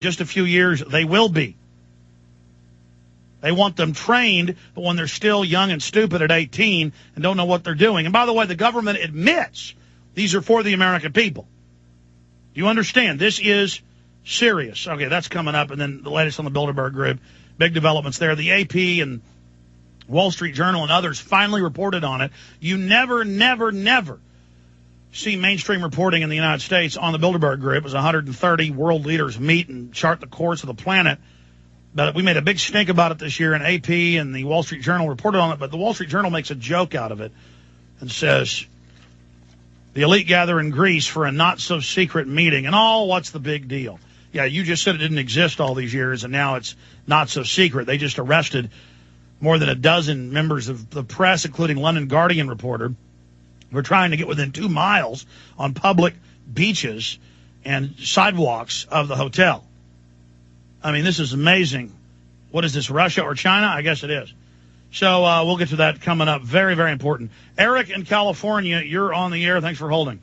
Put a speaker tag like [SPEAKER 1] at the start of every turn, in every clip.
[SPEAKER 1] just a few years, they will be. They want them trained, but when they're still young and stupid at 18 and don't know what they're doing. And by the way, the government admits these are for the American people. Do you understand? This is serious. Okay, that's coming up. And then the latest on the Bilderberg Group. Big developments there. The AP and Wall Street Journal and others finally reported on it. You never see mainstream reporting in the United States on the Bilderberg Group as 130 world leaders meet and chart the course of the planet. But we made a big stink about it this year, and AP and the Wall Street Journal reported on it, but the Wall Street Journal makes a joke out of it and says, the elite gather in Greece for a not-so-secret meeting. And, what's the big deal? Yeah, you just said it didn't exist all these years, and now it's not so secret. They just arrested more than a dozen members of the press, including London Guardian reporter. We're trying to get within 2 miles on public beaches and sidewalks of the hotel. I mean, this is amazing. What is this, Russia or China? I guess it is. So we'll get to that coming up. Very, very important. Eric in California, you're on the air. Thanks for holding.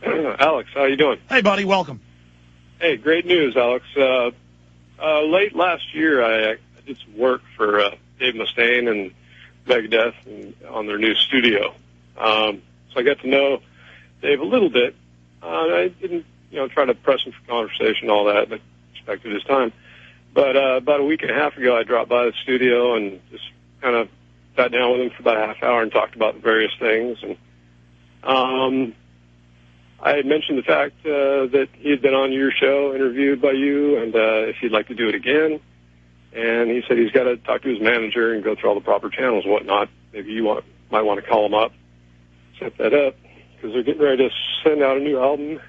[SPEAKER 2] Alex, how you doing?
[SPEAKER 1] Hey, buddy. Welcome.
[SPEAKER 2] Hey, great news, Alex. Late last year, I did some work for Dave Mustaine and Megadeth on their new studio. So I got to know Dave a little bit. I didn't, try to press him for conversation, all that. I respected his time. But about a week and a half ago, I dropped by the studio and just kind of sat down with him for about a half hour and talked about various things. And I had mentioned the fact that he had been on your show, interviewed by you, and if he'd like to do it again. And he said he's got to talk to his manager and go through all the proper channels and whatnot. Maybe you might want to call him up, set that up, because they're getting ready to send out a new album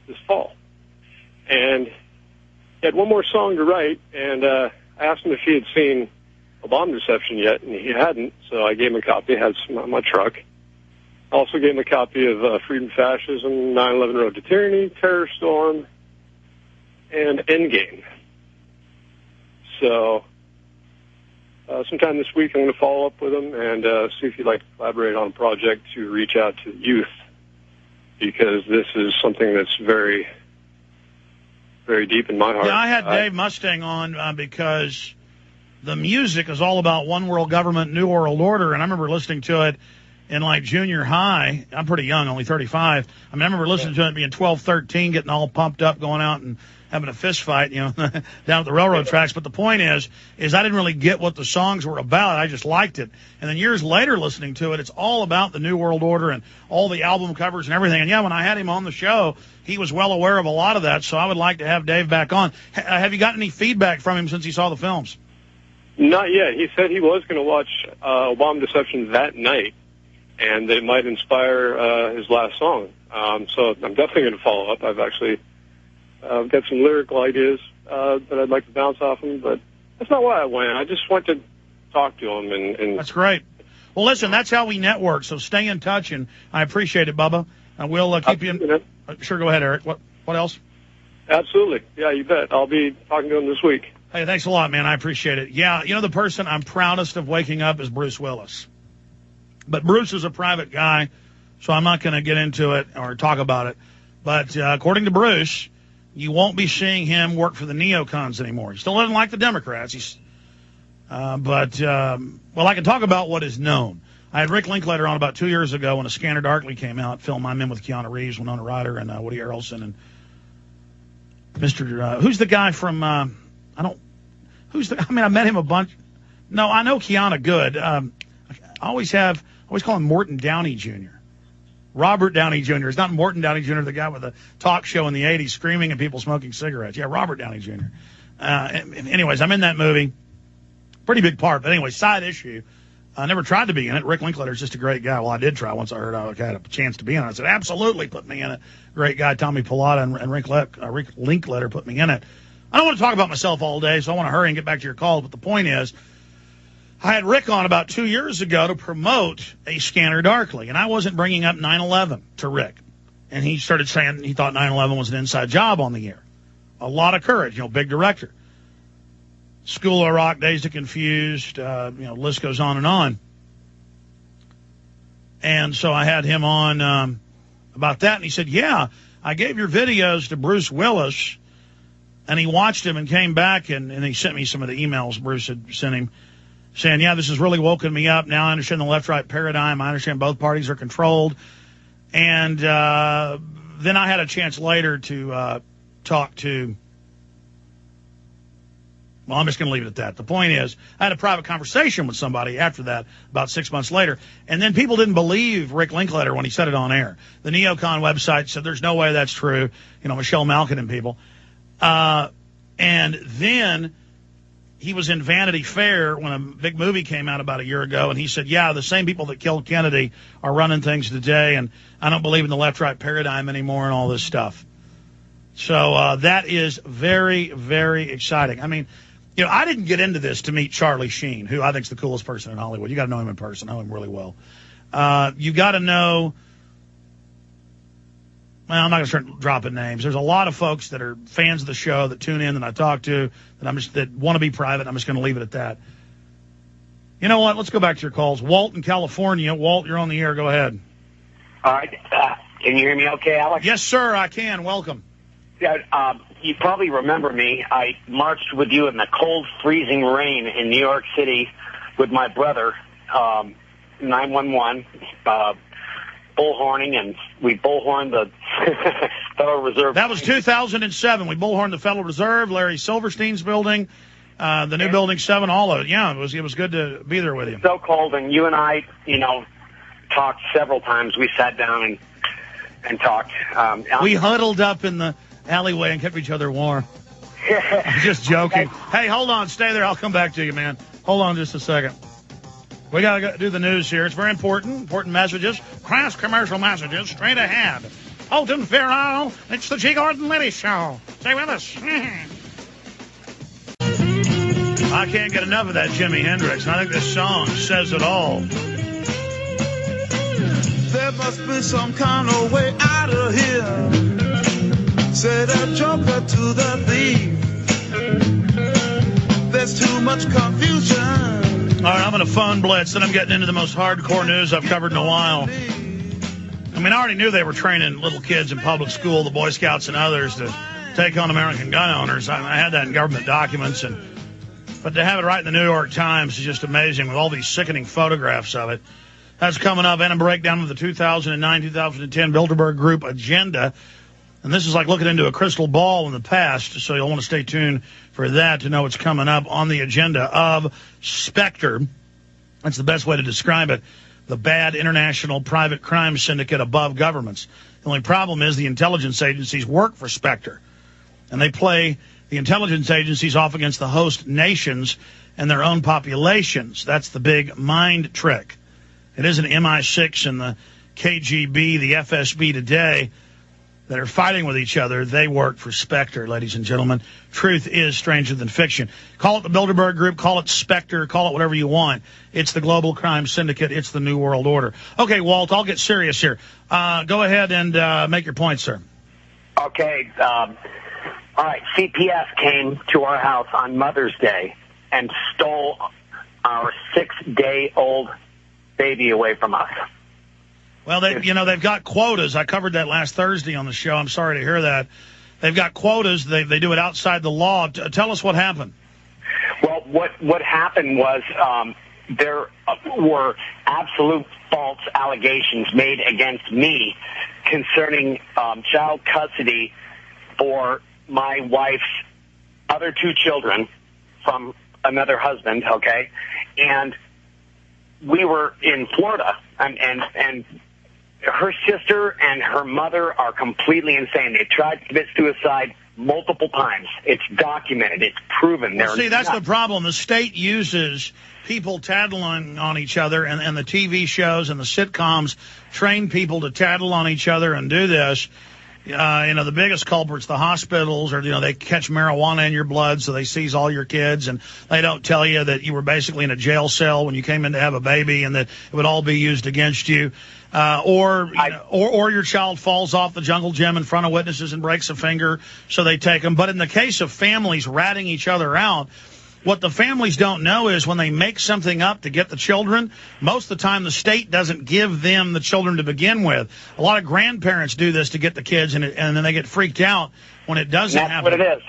[SPEAKER 2] this fall. And he had one more song to write, and I asked him if he had seen A Bomb Deception yet, and he hadn't, so I gave him a copy. It had some on my truck. I also gave him a copy of Freedom Fascism, 9/11 Road to Tyranny, Terror Storm, and Endgame. So sometime this week I'm going to follow up with him and see if he'd like to collaborate on a project to reach out to the youth, because this is something that's very, very deep in my heart.
[SPEAKER 1] Yeah, I had Dave Mustaine on because the music is all about one world government, new world order, and I remember listening to it in like junior high. I'm pretty young, only 35. I mean, I remember listening to it being 12, 13, getting all pumped up, going out and having a fist fight, down at the railroad tracks. But the point is I didn't really get what the songs were about. I just liked it. And then years later listening to it, it's all about the New World Order and all the album covers and everything. And yeah, when I had him on the show, he was well aware of a lot of that. So I would like to have Dave back on. Have you gotten any feedback from him since he saw the films?
[SPEAKER 2] Not yet. He said he was going to watch Bomb Deception that night, and that it might inspire his last song. So I'm definitely going to follow up. I've actually got some lyrical ideas that I'd like to bounce off him, but that's not why I went. I just went to talk to him. And
[SPEAKER 1] that's great. Well, listen, that's how we network, so stay in touch, and I appreciate it, Bubba. And we'll keep you in. Sure, go ahead, Eric. What else?
[SPEAKER 2] Absolutely. Yeah, you bet. I'll be talking to him this week.
[SPEAKER 1] Hey, thanks a lot, man. I appreciate it. Yeah, the person I'm proudest of waking up is Bruce Willis. But Bruce is a private guy, so I'm not going to get into it or talk about it. But according to Bruce, you won't be seeing him work for the neocons anymore. He still doesn't like the Democrats. But I can talk about what is known. I had Rick Linklater on about 2 years ago when A Scanner Darkly came out, film I'm in with Keanu Reeves, Winona Ryder, and Woody Harrelson, and Mr. Who's the guy from? I met him a bunch. No, I know Keanu good. I always call him Morton Downey Jr. Robert Downey Jr. It's not Morton Downey Jr., the guy with the talk show in the 80s screaming at people smoking cigarettes. Yeah, Robert Downey Jr. Anyways, I'm in that movie. Pretty big part. But anyway, side issue. I never tried to be in it. Rick Linklater's just a great guy. Well, I did try once I heard I had a chance to be in it. I said, absolutely, put me in it. Great guy, Tommy Pilata and Rick Linklater put me in it. I don't want to talk about myself all day, so I want to hurry and get back to your calls. But the point is, I had Rick on about 2 years ago to promote A Scanner Darkly, and I wasn't bringing up 9/11 to Rick. And he started saying he thought 9/11 was an inside job on the air. A lot of courage, big director. School of Rock, Dazed and Confused, list goes on and on. And so I had him on about that, and he said, yeah, I gave your videos to Bruce Willis, And he watched him and came back, and he sent me some of the emails Bruce had sent him, saying, yeah, this has really woken me up. Now I understand the left-right paradigm. I understand both parties are controlled. And then I had a chance later to talk to, well, I'm just going to leave it at that. The point is, I had a private conversation with somebody after that, about 6 months later, and then people didn't believe Rick Linklater when he said it on air. The Neocon website said there's no way that's true, Michelle Malkin and people. And then he was in Vanity Fair when a big movie came out about a year ago, and he said, yeah, the same people that killed Kennedy are running things today, and I don't believe in the left-right paradigm anymore and all this stuff. So that is very, very exciting. I mean, I didn't get into this to meet Charlie Sheen, who I think is the coolest person in Hollywood. You got to know him in person. I know him really well. You got to know, well, I'm not going to start dropping names. There's a lot of folks that are fans of the show that tune in that I talk to that want to be private. I'm just going to leave it at that. You know what? Let's go back to your calls. Walt in California. Walt, you're on the air. Go ahead.
[SPEAKER 3] All right. Can you hear me okay, Alex?
[SPEAKER 1] Yes, sir, I can. Welcome.
[SPEAKER 3] Yeah, you probably remember me. I marched with you in the cold, freezing rain in New York City with my brother, 911, bullhorning, and we bullhorned the Federal Reserve.
[SPEAKER 1] That was 2007. We bullhorned the Federal Reserve, Larry Silverstein's building, the new Building 7, all of it. Yeah, it was good to be there with you.
[SPEAKER 3] So cold, and you and I, talked several times. We sat down and talked.
[SPEAKER 1] We huddled up in the alleyway and kept each other warm. I'm just joking. Hey, hold on. Stay there. I'll come back to you, man. Hold on just a second. We got to do the news here. It's very important messages. Crass commercial messages straight ahead. Holton Farrell, it's the G. Gordon Liddy Show. Stay with us. I can't get enough of that Jimi Hendrix. I think this song says it all.
[SPEAKER 4] There must be some kind of way out of here. Said a joker to the thief. There's too much confusion.
[SPEAKER 1] All right, I'm going to phone blitz, and I'm getting into the most hardcore news I've covered in a while. I mean, I already knew they were training little kids in public school, the Boy Scouts and others, to take on American gun owners. I had that in government documents, but to have it right in the New York Times is just amazing with all these sickening photographs of it. That's coming up, and a breakdown of the 2009-2010 Bilderberg Group agenda. And this is like looking into a crystal ball in the past, so you'll want to stay tuned for that to know what's coming up on the agenda of Spectre. That's the best way to describe it. The bad international private crime syndicate above governments. The only problem is the intelligence agencies work for Spectre, and they play the intelligence agencies off against the host nations and their own populations. That's the big mind trick. It isn't MI6 and the KGB, the FSB today that are fighting with each other. They work for Spectre, ladies and gentlemen. Truth is stranger than fiction. Call it the Bilderberg Group, call it Spectre, call it whatever you want. It's the global crime syndicate. It's the New World Order. Okay, Walt, I'll get serious here. Go ahead and make your point, sir.
[SPEAKER 3] Okay. All right. CPS came to our house on Mother's Day and stole our 6-day-old baby away from us.
[SPEAKER 1] Well, they've got quotas. I covered that last Thursday on the show. I'm sorry to hear that. They've got quotas. They do it outside the law. Tell us what happened.
[SPEAKER 3] Well, what happened was there were absolute false allegations made against me concerning child custody for my wife's other 2 children from another husband, okay? And we were in Florida, and her sister and her mother are completely insane. They tried to commit suicide multiple times. It's documented. It's proven.
[SPEAKER 1] Well, see, that's the problem. The state uses people tattling on each other, and the TV shows and the sitcoms train people to tattle on each other and do this. The biggest culprits, the hospitals, or, they catch marijuana in your blood, so they seize all your kids, and they don't tell you that you were basically in a jail cell when you came in to have a baby and that it would all be used against you. Or your child falls off the jungle gym in front of witnesses and breaks a finger, so they take them. But in the case of families ratting each other out, what the families don't know is when they make something up to get the children, most of the time the state doesn't give them the children to begin with. A lot of grandparents do this to get the kids, and then they get freaked out when it doesn't happen.
[SPEAKER 3] That's what it is.